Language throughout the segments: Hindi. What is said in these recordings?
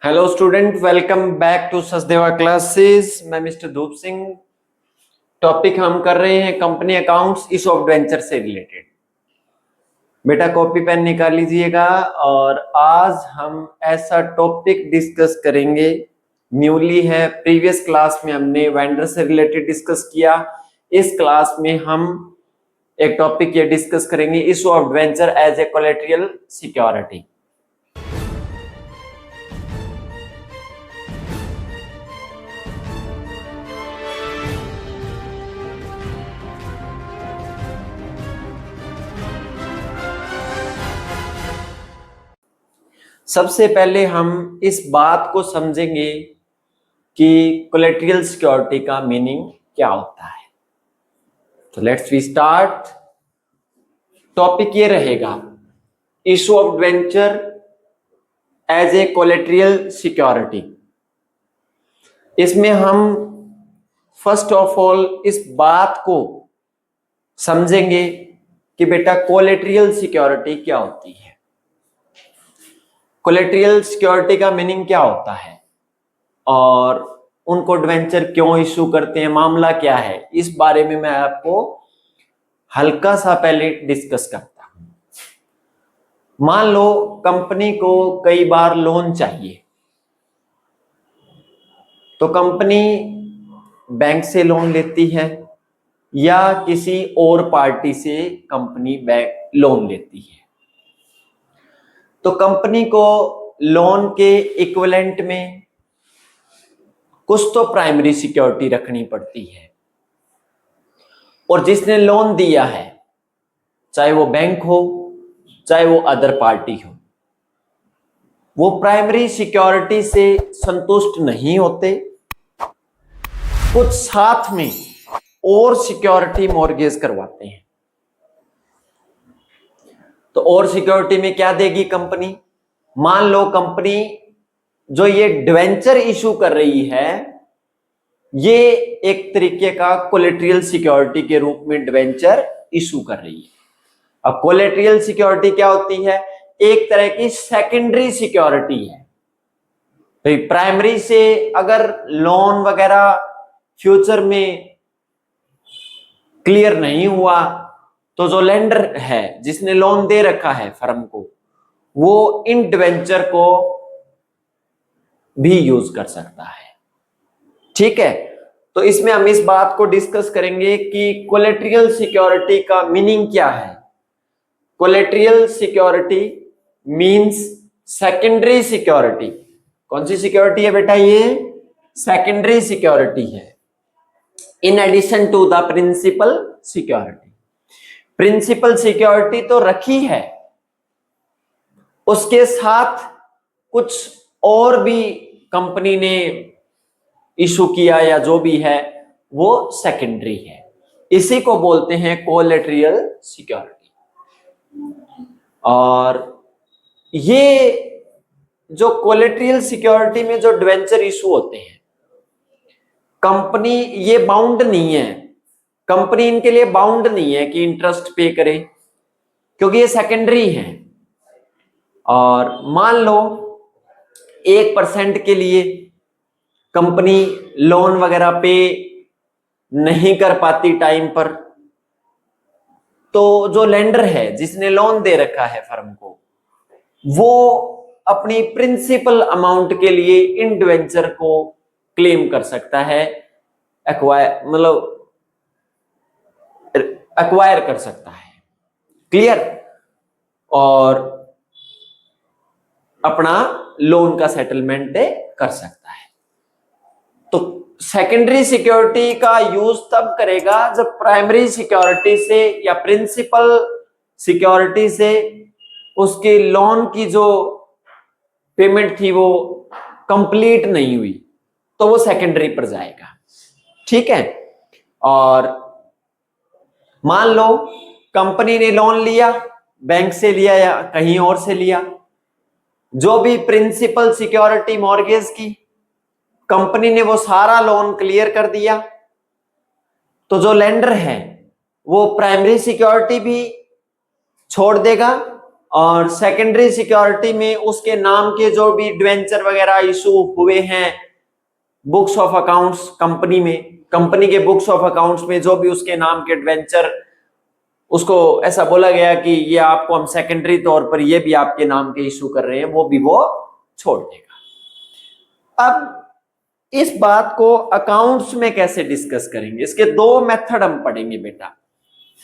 Hello student, welcome back to Sachdeva classes. मैं मिस्टर धूप सिंह। टॉपिक हम कर रहे हैं company accounts issue of debenture से रिलेटेड। बेटा कॉपी पेन निकाल लीजिएगा और आज हम ऐसा टॉपिक डिस्कस करेंगे, न्यूली है। प्रीवियस क्लास में हमने वेंडर से रिलेटेड डिस्कस किया। इस क्लास में हम एक टॉपिक ये डिस्कस करेंगे, issue of debenture as a collateral security. सबसे पहले हम इस बात को समझेंगे कि कोलेटरल सिक्योरिटी का मीनिंग क्या होता है। तो लेट्स वी स्टार्ट। टॉपिक ये रहेगा, issue of debenture as a collateral security. इसमें हम फर्स्ट ऑफ ऑल इस बात को समझेंगे कि बेटा कोलेटरल सिक्योरिटी क्या होती है, कोलेटरल सिक्योरिटी का मीनिंग क्या होता है और उनको डिवेंचर क्यों इशू करते हैं, मामला क्या है, इस बारे में मैं आपको हल्का सा पहले डिस्कस करता हूं। मान लो कंपनी को कई बार लोन चाहिए, तो कंपनी बैंक से लोन लेती है या किसी और पार्टी से कंपनी बैंक लोन लेती है। तो कंपनी को लोन के इक्विवेलेंट में कुछ तो प्राइमरी सिक्योरिटी रखनी पड़ती है, और जिसने लोन दिया है, चाहे वो बैंक हो चाहे वो अदर पार्टी हो, वो प्राइमरी सिक्योरिटी से संतुष्ट नहीं होते, कुछ साथ में और सिक्योरिटी मॉर्गेज करवाते हैं। तो और सिक्योरिटी में क्या देगी कंपनी? मान लो कंपनी जो ये डिवेंचर इशू कर रही है, ये एक तरीके का कोलेटरल सिक्योरिटी के रूप में डिवेंचर इशू कर रही है। अब कोलेटरल सिक्योरिटी क्या होती है? एक तरह की सेकेंडरी सिक्योरिटी है। तो प्राइमरी से अगर लोन वगैरह फ्यूचर में क्लियर नहीं हुआ, तो जो लेंडर है जिसने लोन दे रखा है फर्म को, वो इन डिवेंचर को भी यूज कर सकता है। ठीक है, तो इसमें हम इस बात को डिस्कस करेंगे कि कोलेटरल सिक्योरिटी का मीनिंग क्या है। Collateral security means secondary security. कौन सी सिक्योरिटी है बेटा? ये सेकेंडरी सिक्योरिटी है, in addition to the principal security. Principal security तो रखी है, उसके साथ कुछ और भी कंपनी ने इशू किया या जो भी है वो सेकेंडरी है। इसी को बोलते हैं कोलेटरल सिक्योरिटी। और ये जो कोलेटरल सिक्योरिटी में जो डिवेंचर इशू होते हैं, कंपनी ये बाउंड नहीं है, कंपनी इनके लिए बाउंड नहीं है कि इंटरेस्ट पे करे, क्योंकि ये सेकेंडरी है। और मान लो 1% के लिए कंपनी लोन वगैरह पे नहीं कर पाती टाइम पर, तो जो लेंडर है जिसने लोन दे रखा है फर्म को, वो अपनी प्रिंसिपल अमाउंट के लिए इन डिवेंचर को क्लेम कर सकता है, एक्वायर कर सकता है। क्लियर? और अपना लोन का सेटलमेंट कर सकता है। तो सेकेंडरी सिक्योरिटी का यूज तब करेगा जब प्राइमरी सिक्योरिटी से या प्रिंसिपल सिक्योरिटी से उसके लोन की जो पेमेंट थी वो कंप्लीट नहीं हुई, तो वो सेकेंडरी पर जाएगा। ठीक है? और मान लो कंपनी ने लोन लिया, बैंक से लिया या कहीं और से लिया, जो भी प्रिंसिपल सिक्योरिटी मॉर्गेज की, कंपनी ने वो सारा लोन क्लियर कर दिया, तो जो लेंडर है वो प्राइमरी सिक्योरिटी भी छोड़ देगा और सेकेंडरी सिक्योरिटी में उसके नाम के जो भी डिवेंचर वगैरह इशू हुए हैं बुक्स ऑफ अकाउंट्स कंपनी में, कंपनी के बुक्स ऑफ अकाउंट्स में जो भी उसके नाम के डिवेंचर, उसको ऐसा बोला गया कि ये आपको हम सेकेंडरी तौर पर ये भी आपके नाम के इशू कर रहे हैं, वो भी वो छोड़ देगा। अब इस बात को अकाउंट्स में कैसे डिस्कस करेंगे, इसके दो मेथड हम पढ़ेंगे बेटा।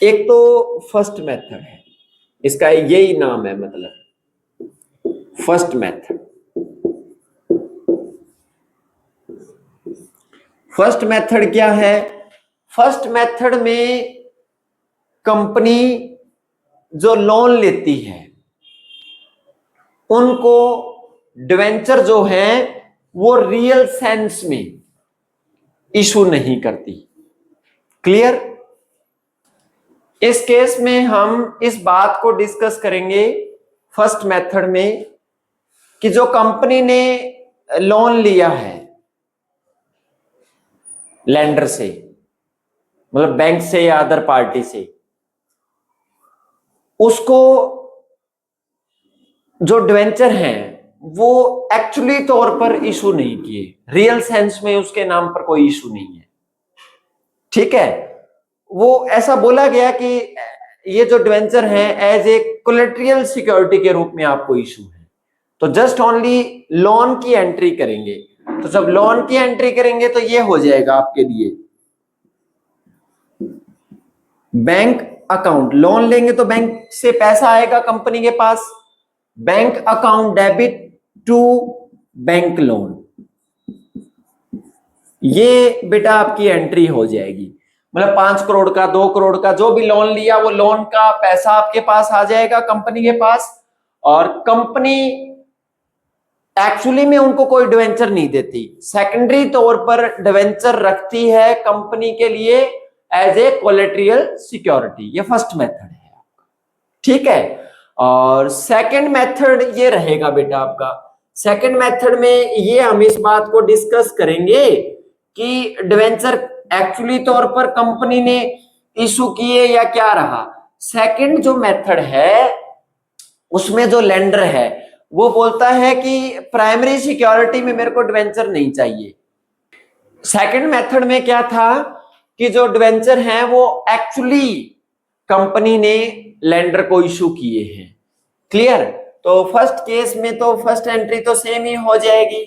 एक तो फर्स्ट मेथड है, इसका यही नाम है, मतलब फर्स्ट मेथड। फर्स्ट मेथड क्या है? फर्स्ट मेथड में कंपनी जो लोन लेती है उनको डिवेंचर जो है वो रियल सेंस में इशू नहीं करती। क्लियर? इस केस में हम इस बात को डिस्कस करेंगे फर्स्ट मेथड में कि जो कंपनी ने लोन लिया है लेंडर से, मतलब बैंक से या अदर पार्टी से, उसको जो डिवेंचर हैं वो एक्चुअली तौर पर इशू नहीं किए, रियल सेंस में उसके नाम पर कोई इशू नहीं है। ठीक है, वो ऐसा बोला गया कि ये जो डिवेंचर है एज ए कोलेटरल सिक्योरिटी के रूप में आपको इशू है, तो जस्ट ओनली लोन की एंट्री करेंगे। तो जब लोन की एंट्री करेंगे तो ये हो जाएगा आपके लिए बैंक अकाउंट। लोन लेंगे तो बैंक से पैसा आएगा कंपनी के पास, bank account debit to bank loan, ये बेटा आपकी एंट्री हो जाएगी। मतलब 5 करोड़ का, 2 करोड़ का जो भी लोन लिया वो लोन का पैसा आपके पास आ जाएगा कंपनी के पास, और कंपनी एक्चुअली में उनको कोई डिवेंचर नहीं देती, सेकेंडरी तौर पर डिवेंचर रखती है कंपनी के लिए एज ए कोलेटरल सिक्योरिटी। ये फर्स्ट मेथड है आपका। ठीक है, और सेकंड मेथड ये रहेगा बेटा आपका। सेकंड मेथड में ये हम इस बात को डिस्कस करेंगे कि डिवेंचर एक्चुअली तौर पर कंपनी ने इशू किए या क्या रहा। सेकंड जो मेथड है उसमें जो लेंडर है वो बोलता है कि प्राइमरी सिक्योरिटी में मेरे को डिवेंचर नहीं चाहिए। सेकंड मेथड में क्या था कि जो डिवेंचर हैं वो एक्चुअली कंपनी ने लेंडर को इशू किए हैं। क्लियर? तो फर्स्ट केस में तो फर्स्ट एंट्री तो सेम ही हो जाएगी,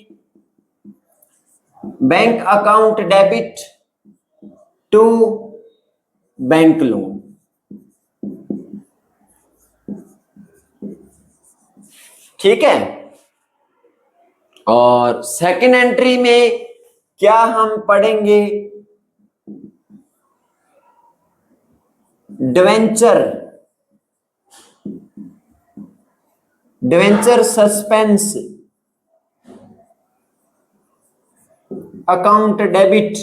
bank account debit to bank loan. ठीक है, और सेकंड एंट्री में क्या हम पढ़ेंगे? Debenture suspense account debit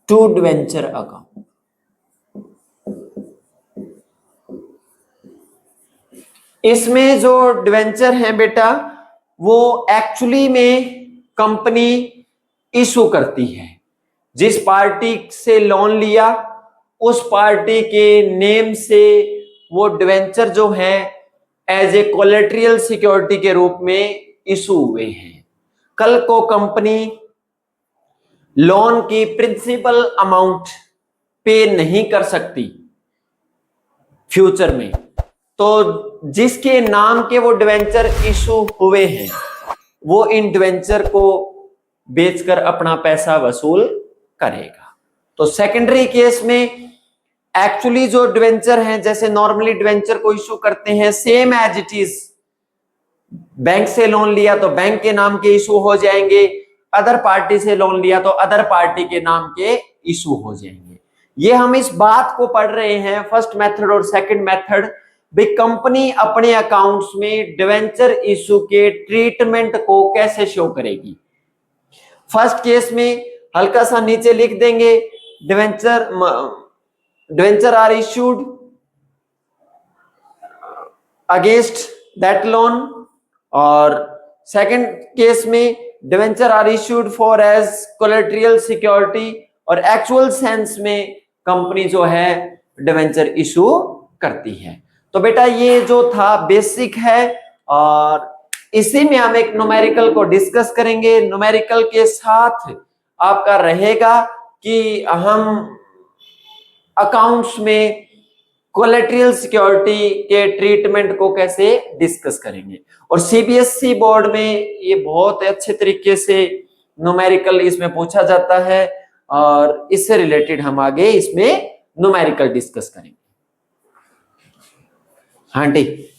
to debenture account. इसमें जो डिवेंचर है बेटा वो एक्चुअली में कंपनी इशू करती है। जिस पार्टी से लोन लिया उस पार्टी के नेम से वो डिवेंचर जो है एज ए कोलेटरल सिक्योरिटी के रूप में इशू हुए हैं। कल को कंपनी लोन की प्रिंसिपल अमाउंट पे नहीं कर सकती फ्यूचर में, तो जिसके नाम के वो डिवेंचर इशू हुए हैं वो इन डिवेंचर को बेचकर अपना पैसा वसूल करेगा। तो सेकेंडरी केस में एक्चुअली जो डिवेंचर हैं, जैसे नॉर्मली डिवेंचर को इशू करते हैं same as it is, bank से लोन लिया तो बैंक के नाम के इशू हो जाएंगे, अदर पार्टी से लोन लिया तो अदर पार्टी के नाम के इशू हो जाएंगे। ये हम इस बात को पढ़ रहे हैं फर्स्ट मेथड और सेकंड मेथड भी, कंपनी अपने अकाउंट्स में डिवेंचर इशू के ट्रीटमेंट को कैसे शो करेगी। फर्स्ट केस में हल्का सा नीचे लिख देंगे debenture are issued against that loan, और सेकंड केस में debenture are issued for as collateral security, और एक्चुअल सेंस में कंपनी जो है डिवेंचर इशू करती है। तो बेटा ये जो था बेसिक है, और इसी में हम एक न्यूमेरिकल को डिस्कस करेंगे। न्यूमेरिकल के साथ आपका रहेगा कि हम अकाउंट्स में कोलेटरल सिक्योरिटी के ट्रीटमेंट को कैसे डिस्कस करेंगे। और सीबीएसई बोर्ड में ये बहुत अच्छे तरीके से न्यूमेरिकल इसमें पूछा जाता है, और इससे रिलेटेड हम आगे इसमें न्यूमेरिकल डिस्कस करेंगे। हाँ ठीक।